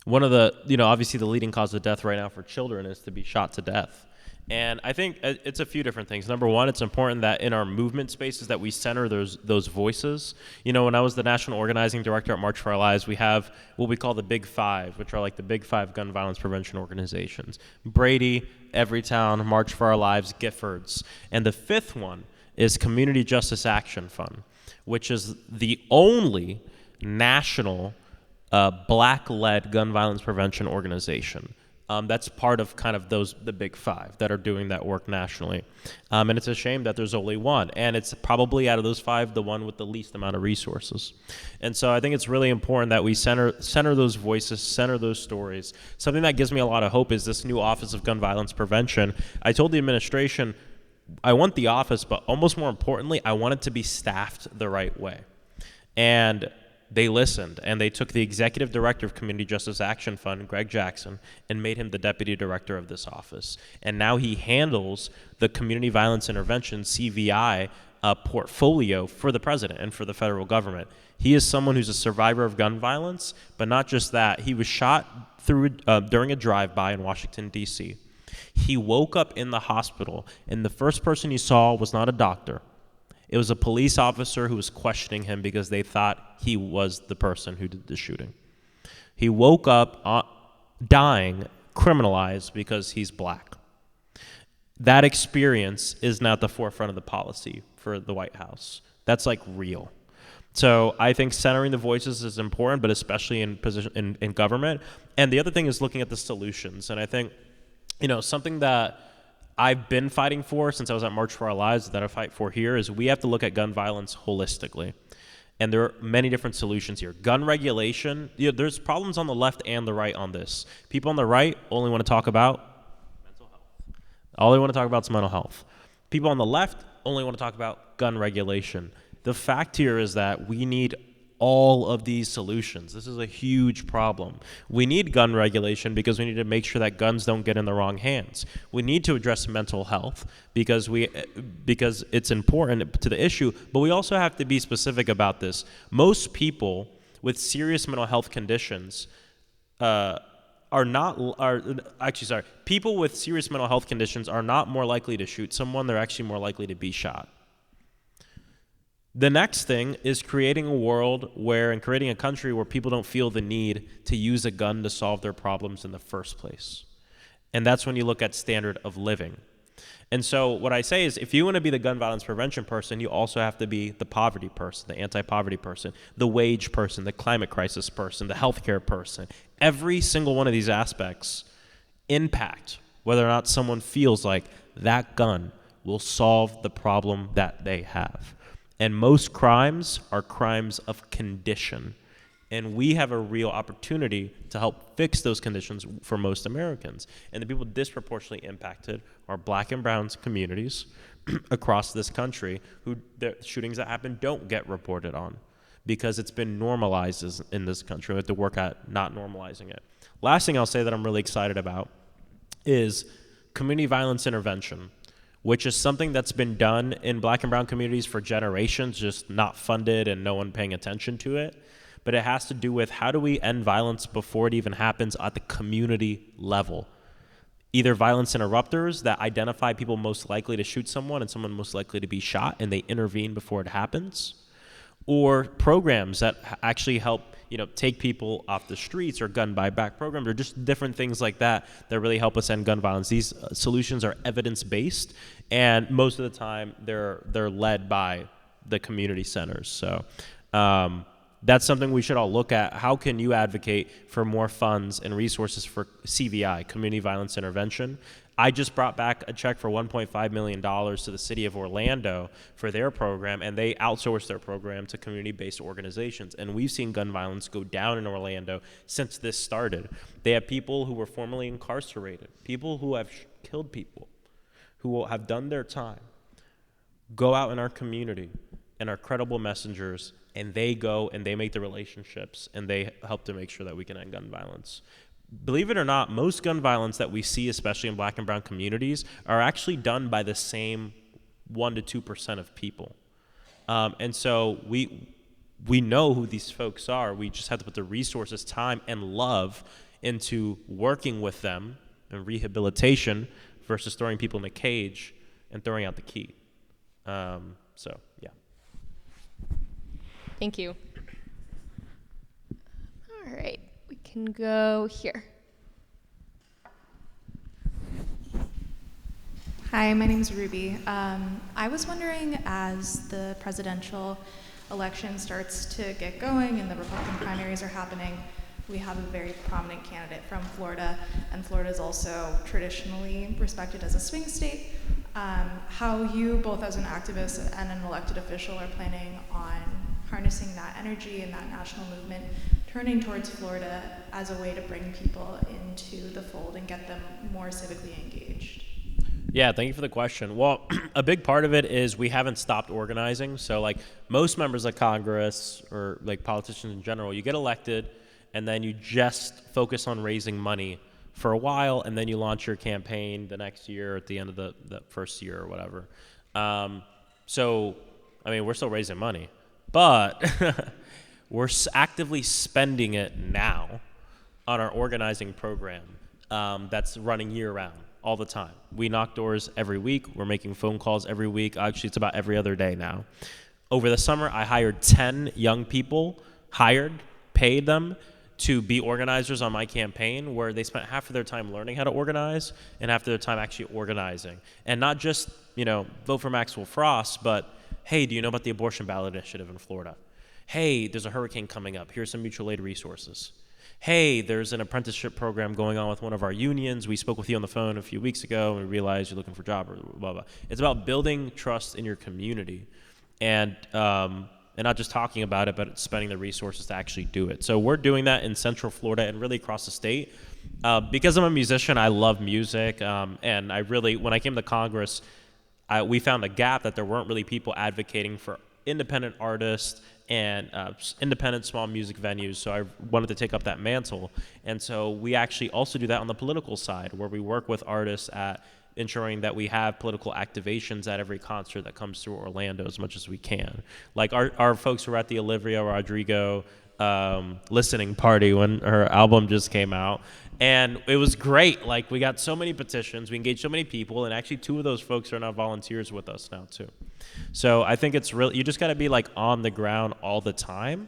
One of the, obviously the leading cause of death right now for children is to be shot to death. And I think it's a few different things. Number one, it's important that in our movement spaces that we center those voices. You know, when I was the national organizing director at March for Our Lives, we have what we call the Big Five, which are like the Big Five gun violence prevention organizations. Brady, Everytown, March for Our Lives, Giffords. And the fifth one is Community Justice Action Fund, which is the only national black-led gun violence prevention organization. That's part of kind of the big five that are doing that work nationally. And it's a shame that there's only one. And it's probably out of those five, the one with the least amount of resources. And so I think it's really important that we center those voices, center those stories. Something that gives me a lot of hope is this new Office of Gun Violence Prevention. I told the administration, I want the office, but almost more importantly, I want it to be staffed the right way. And they listened, and they took the executive director of Community Justice Action Fund, Greg Jackson, and made him the deputy director of this office. And now he handles the Community Violence Intervention, CVI, portfolio for the president and for the federal government. He is someone who's a survivor of gun violence, but not just that. He was shot during a drive-by in Washington, D.C. He woke up in the hospital, and the first person he saw was not a doctor. It was a police officer who was questioning him because they thought he was the person who did the shooting. He woke up dying, criminalized because he's black. That experience is now at the forefront of the policy for the White House. That's like real. So I think centering the voices is important, but especially in government. And the other thing is looking at the solutions. And I think, you know, something that I've been fighting for since I was at March for Our Lives, that I fight for here, is we have to look at gun violence holistically. And there are many different solutions here. Gun regulation, there's problems on the left and the right on this. People on the right only want to talk about mental health. All they want to talk about is mental health. People on the left only want to talk about gun regulation. The fact here is that we need all of these solutions. This is a huge problem. We need gun regulation because we need to make sure that guns don't get in the wrong hands. We need to address mental health because it's important to the issue, but we also have to be specific about this. Most people with serious mental health conditions people with serious mental health conditions are not more likely to shoot someone, they're actually more likely to be shot. The next thing is creating a country where people don't feel the need to use a gun to solve their problems in the first place. And that's when you look at standard of living. And so what I say is, if you want to be the gun violence prevention person, you also have to be the poverty person, the anti-poverty person, the wage person, the climate crisis person, the healthcare person. Every single one of these aspects impact whether or not someone feels like that gun will solve the problem that they have. And most crimes are crimes of condition. And we have a real opportunity to help fix those conditions for most Americans. And the people disproportionately impacted are black and brown communities across this country who the shootings that happen don't get reported on because it's been normalized in this country. We have to work at not normalizing it. Last thing I'll say that I'm really excited about is community violence intervention, which is something that's been done in black and brown communities for generations, just not funded and no one paying attention to it. But it has to do with how do we end violence before it even happens at the community level. Either violence interrupters that identify people most likely to shoot someone and someone most likely to be shot, and they intervene before it happens, or programs that actually help take people off the streets, or gun buyback programs, or just different things like that that really help us end gun violence. These solutions are evidence-based, and most of the time they're led by the community centers. So that's something we should all look at. How can you advocate for more funds and resources for CVI, Community Violence Intervention? I just brought back a check for $1.5 million to the city of Orlando for their program, and they outsourced their program to community-based organizations. And we've seen gun violence go down in Orlando since this started. They have people who were formerly incarcerated, people who have killed people, who have done their time, go out in our community and are credible messengers, and they go and they make the relationships, and they help to make sure that we can end gun violence. Believe it or not, most gun violence that we see, especially in black and brown communities, are actually done by the same 1% to 2% of people. And so we know who these folks are. We just have to put the resources, time, and love into working with them and rehabilitation versus throwing people in a cage and throwing out the key. So, yeah. Thank you. All right, we can go here. Hi, my name is Ruby. I was wondering, as the presidential election starts to get going and the Republican primaries are happening, we have a very prominent candidate from Florida, and Florida is also traditionally respected as a swing state. How you, both as an activist and an elected official, are planning on harnessing that energy and that national movement, turning towards Florida as a way to bring people into the fold and get them more civically engaged? Yeah, thank you for the question. Well, a big part of it is we haven't stopped organizing. So like most members of Congress or like politicians in general, you get elected and then you just focus on raising money for a while, and then you launch your campaign the next year at the end of the first year or whatever. So, I mean, we're still raising money, but we're actively spending it now on our organizing program that's running year-round, all the time. We knock doors every week. We're making phone calls every week. Actually, it's about every other day now. Over the summer, I hired 10 young people, paid them to be organizers on my campaign, where they spent half of their time learning how to organize and half of their time actually organizing. And not just, vote for Maxwell Frost, but, hey, do you know about the abortion ballot initiative in Florida? Hey, there's a hurricane coming up. Here's some mutual aid resources. Hey, there's an apprenticeship program going on with one of our unions. We spoke with you on the phone a few weeks ago, and we realized you're looking for a job, or blah, blah. It's about building trust in your community and not just talking about it, but spending the resources to actually do it. So we're doing that in Central Florida and really across the state. Because I'm a musician, I love music, and I really, when I came to Congress, we found a gap that there weren't really people advocating for independent artists and independent small music venues, so I wanted to take up that mantle. And so we actually also do that on the political side, where we work with artists at ensuring that we have political activations at every concert that comes through Orlando as much as we can. Like our folks were at the Olivia Rodrigo listening party when her album just came out, and it was great. Like, we got so many petitions, we engaged so many people, and actually 2 of those folks are now volunteers with us now too. So I think it's really, you just got to be like on the ground all the time,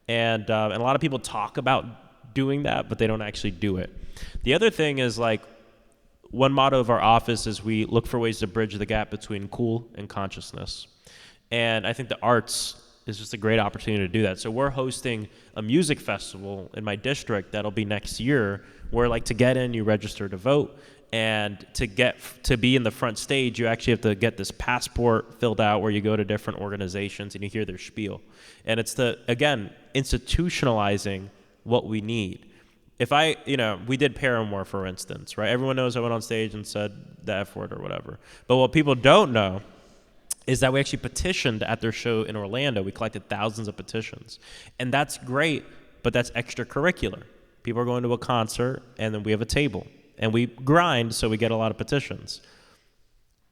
and a lot of people talk about doing that, but they don't actually do it. The other thing is, like, one motto of our office is we look for ways to bridge the gap between cool and consciousness. And I think the arts is just a great opportunity to do that. So we're hosting a music festival in my district that'll be next year, where, like, to get in, you register to vote. And to be in the front stage, you actually have to get this passport filled out where you go to different organizations and you hear their spiel. And it's again, institutionalizing what we need. If we did Paramore, for instance, right? Everyone knows I went on stage and said the F word or whatever. But what people don't know is that we actually petitioned at their show in Orlando. We collected thousands of petitions. And that's great, but that's extracurricular. People are going to a concert, and then we have a table. And we grind, so we get a lot of petitions.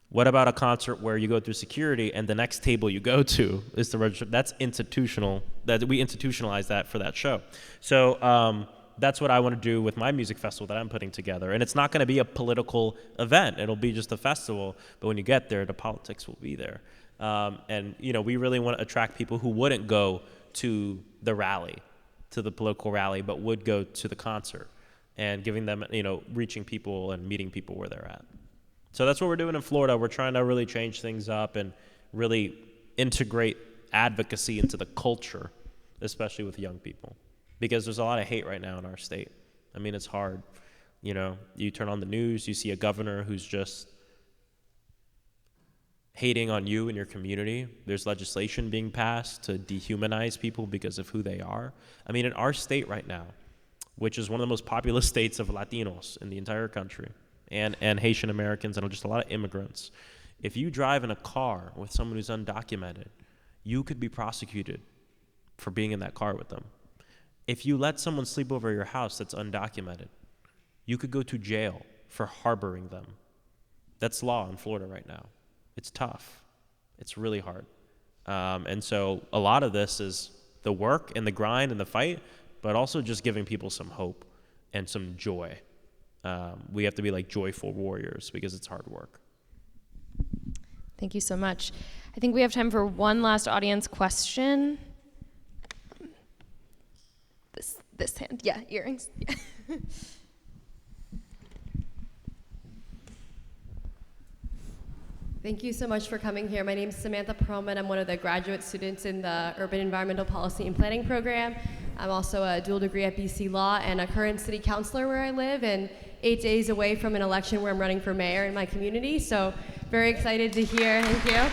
What about a concert where you go through security and the next table you go to is the register? That's institutional. That we institutionalize that for that show. So that's what I want to do with my music festival that I'm putting together. And it's not going to be a political event. It'll be just a festival. But when you get there, the politics will be there. And we really want to attract people who wouldn't go to the rally, to the political rally, but would go to the concert, and giving them, reaching people and meeting people where they're at. So that's what we're doing in Florida. We're trying to really change things up and really integrate advocacy into the culture, especially with young people, because there's a lot of hate right now in our state. I mean, it's hard. You turn on the news, you see a governor who's just hating on you and your community. There's legislation being passed to dehumanize people because of who they are. I mean, in our state right now, which is one of the most populous states of Latinos in the entire country, and Haitian Americans and just a lot of immigrants. If you drive in a car with someone who's undocumented, you could be prosecuted for being in that car with them. If you let someone sleep over your house that's undocumented, you could go to jail for harboring them. That's law in Florida right now. It's tough. It's really hard. And so a lot of this is the work and the grind and the fight, but also just giving people some hope and some joy. we have to be like joyful warriors because it's hard work. Thank you so much. I think we have time for one last audience question. This hand, yeah, earrings. Yeah. Thank you so much for coming here. My name is Samantha Perlman. I'm one of the graduate students in the Urban Environmental Policy and Planning program. I'm also a dual degree at BC Law and a current city councilor where I live, and 8 days away from an election where I'm running for mayor in my community. So very excited to hear. Thank you.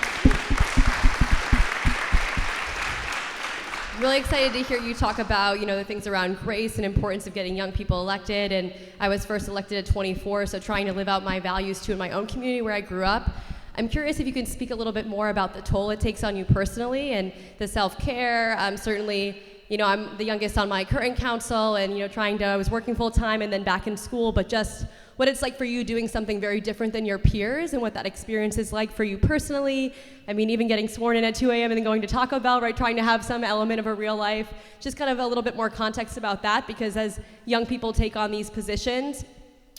Really excited to hear you talk about, the things around grace and importance of getting young people elected. And I was first elected at 24, so trying to live out my values too in my own community where I grew up. I'm curious if you can speak a little bit more about the toll it takes on you personally and the self-care. Certainly, I'm the youngest on my current council, and I was working full time and then back in school, but just what it's like for you doing something very different than your peers and what that experience is like for you personally. I mean, even getting sworn in at 2 a.m. and then going to Taco Bell, right? Trying to have some element of a real life. Just kind of a little bit more context about that, because as young people take on these positions,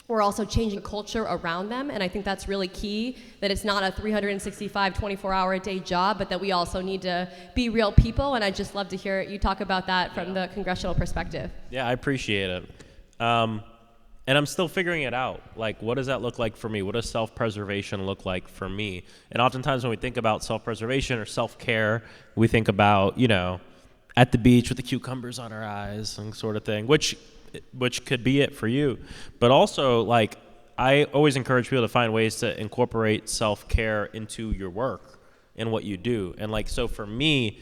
we're also changing culture around them, and I think that's really key, that it's not a 365, 24-hour-a-day job, but that we also need to be real people, and I'd just love to hear you talk about that from the congressional perspective. Yeah, I appreciate it. And I'm still figuring it out. Like, what does that look like for me? What does self-preservation look like for me? And oftentimes when we think about self-preservation or self-care, we think about, at the beach with the cucumbers on our eyes and sort of thing, which could be it for you. But also, like, I always encourage people to find ways to incorporate self-care into your work and what you do. And like, so for me,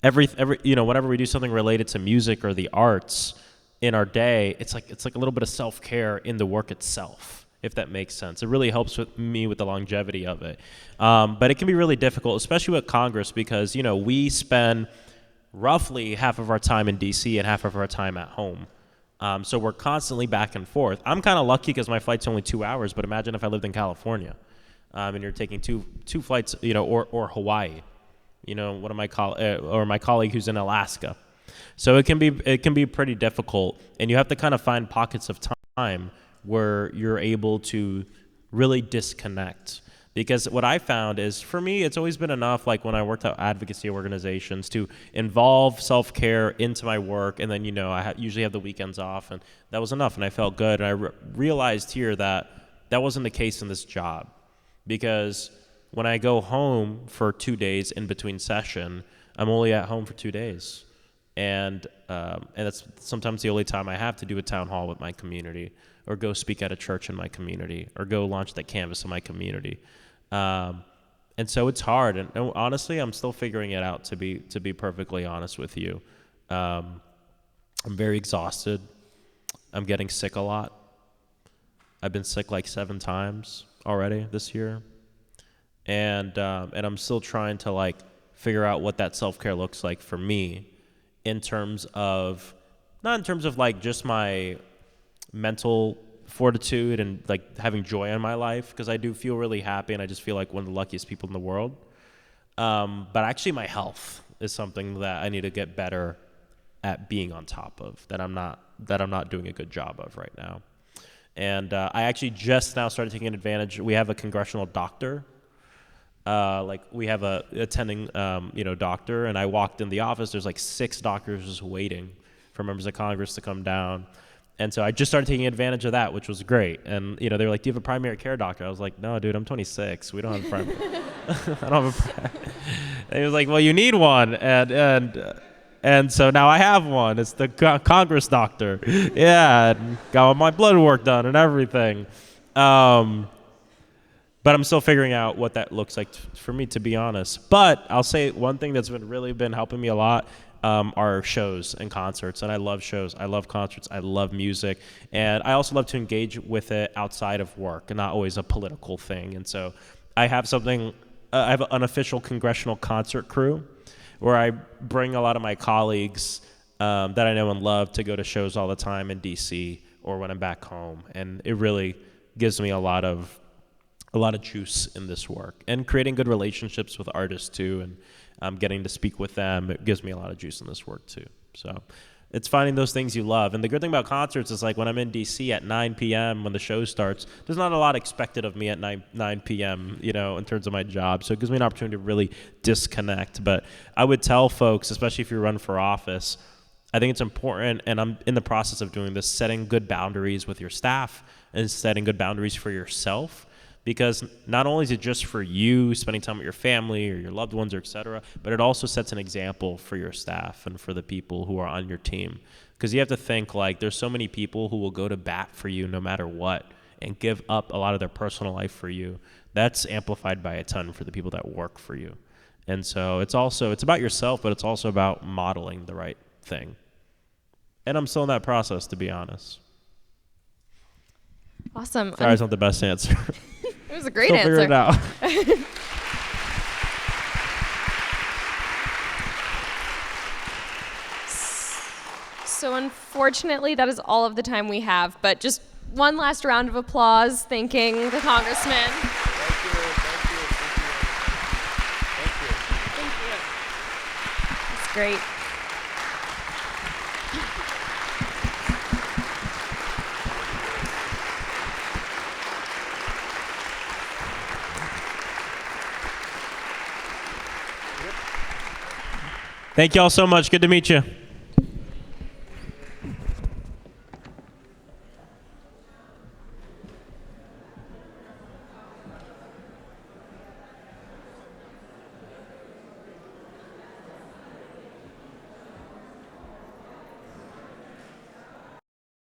every whenever we do something related to music or the arts in our day, it's like a little bit of self-care in the work itself, if that makes sense. It really helps with the longevity of it. But it can be really difficult, especially with Congress, because, we spend roughly half of our time in DC and half of our time at home. So we're constantly back and forth. I'm kind of lucky because my flight's only 2 hours, but imagine if I lived in California, and you're taking two flights, or Hawaii, one of my or my colleague who's in Alaska. So it can be pretty difficult, and you have to kind of find pockets of time where you're able to really disconnect. Because what I found is, for me, it's always been enough, like when I worked at advocacy organizations, to involve self-care into my work, and then, I usually have the weekends off, and that was enough, and I felt good. And I realized here that wasn't the case in this job, because when I go home for 2 days in between session, I'm only at home for 2 days. And that's sometimes the only time I have to do a town hall with my community, or go speak at a church in my community, or go launch that canvas in my community. And so it's hard, and honestly, I'm still figuring it out, to be perfectly honest with you. I'm very exhausted. I'm getting sick a lot. I've been sick like 7 times already this year, and I'm still trying to like figure out what that self-care looks like for me, not in terms of like just my mental fortitude and like having joy in my life, because I do feel really happy and I just feel like one of the luckiest people in the world. But actually my health is something that I need to get better at being on top of, that I'm not doing a good job of right now. And I actually just now started taking advantage. We have a congressional doctor. We have a attending, doctor, and I walked in the office. There's like 6 doctors just waiting for members of Congress to come down. And so I just started taking advantage of that, which was great. And, they were like, do you have a primary care doctor? I was like, no, dude, I'm 26. We don't have a primary. I don't have a primary. And he was like, well, you need one. And so now I have one. It's the Congress doctor. Yeah, and got all my blood work done and everything. But I'm still figuring out what that looks like for me, to be honest. But I'll say one thing that's really been helping me a lot are shows and concerts. And I love shows. I love concerts. I love music. And I also love to engage with it outside of work, and not always a political thing. And so I have I have an unofficial congressional concert crew where I bring a lot of my colleagues that I know and love to go to shows all the time in DC or when I'm back home. And it really gives me a lot of juice in this work, and creating good relationships with artists too, and getting to speak with them. It gives me a lot of juice in this work too. So It's finding those things you love. And the good thing about concerts is, like, when I'm in DC at 9 p.m. when the show starts, there's not a lot expected of me at 9 p.m., you know, in terms of my job. So it gives me an opportunity to really disconnect. But I would tell folks, especially if you run for office, I think it's important, and I'm in the process of doing this, setting good boundaries with your staff and setting good boundaries for yourself. Because not only is it just for you, spending time with your family or your loved ones, or et cetera, but it also sets an example for your staff and for the people who are on your team. Because you have to think, like, there's so many people who will go to bat for you no matter what and give up a lot of their personal life for you. That's amplified by a ton for the people that work for you. And so it's about yourself, but it's also about modeling the right thing. And I'm still in that process, to be honest. Awesome. Sorry, it's not the best answer. It was a great Still answer. figure it out. So unfortunately, that is all of the time we have, but just one last round of applause thanking the Congressman. Thank you. That's great. Thank you all so much. Good to meet you.